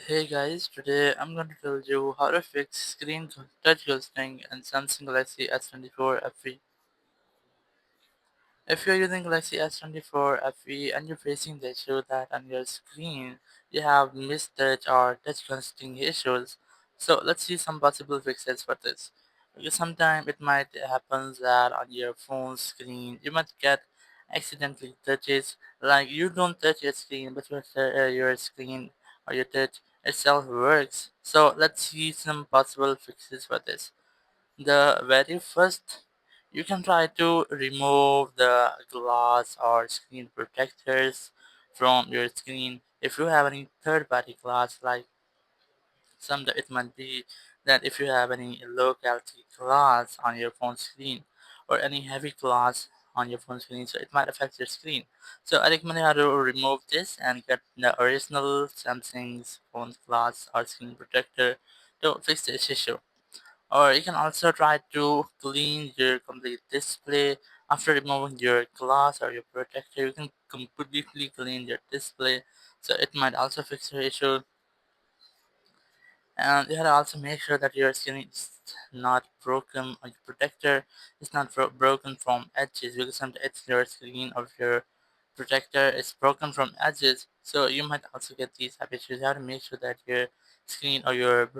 Hey guys, today I'm going to tell you how to fix screen touch ghosting in Samsung Galaxy S24 FE. If you're using Galaxy S24 FE and you're facing the issue that on your screen you have mistouch or touch ghosting issues, so let's see some possible fixes for this. Because sometimes it might happen that on your phone screen you might get accidentally touches, like you don't touch your screen but your screen or your touch itself works. So let's see some possible fixes for this. The very first, you can try to remove the glass or screen protectors from your screen. If you have any third party glass, like some, it might be that if you have any low quality glass on your phone screen or any heavy glass on your phone screen, so it might affect your screen. So I recommend you how to remove this and get the original Samsung's phone glass or screen protector to fix this issue. Or you can also try to clean your complete display. After removing your glass or your protector, you can completely clean your display, so it might also fix your issue. And you have to also make sure that your screen is not broken, or your protector is not broken from edges, because sometimes your screen of your protector is broken from edges, so you might also get these type issues. You have to make sure that your screen or your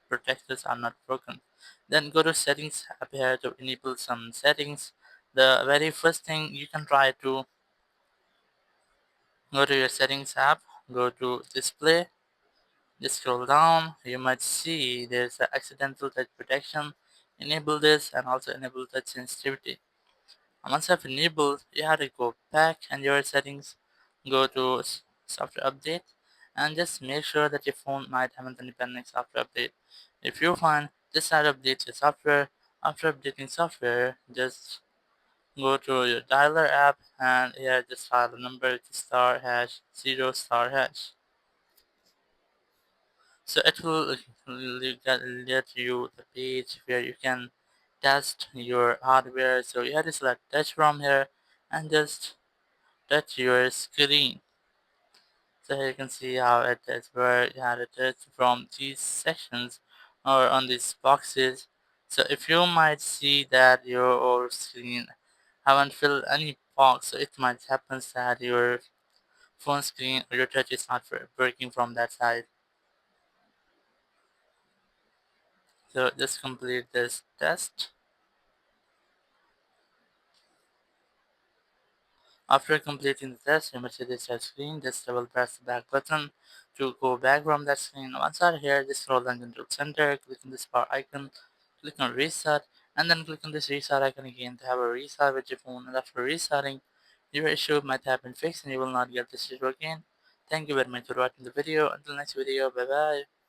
protectors are not broken. Then go to settings up here to enable some settings. The very first thing you can try to go to your settings app, go to display, just scroll down. You might see there's a accidental touch protection. Enable this and also enable touch sensitivity. And once I've enabled, you have to go back and your settings, go to software update, and just make sure that your phone might have an independent software update. If you find just try to update your software, after updating software, just go to your dialer app and here just dial the number to star hash 0 *#. So it will let you the page where you can test your hardware. So you have to select touch from here and just touch your screen. So here you can see how it is where you have to touch from these sections or on these boxes. So if you might see that your screen haven't filled any box, so it might happen that your phone screen or your touch is not working from that side. So just complete this test. After completing the test, you must see this screen. Just double press the back button to go back from that screen. Once you're here, just scroll down to the center, click on this power icon, click on reset, and then click on this reset icon again to have a reset with your phone. And after resetting, your issue might have been fixed and you will not get this issue again. Thank you very much for watching the video. Until next video, bye bye.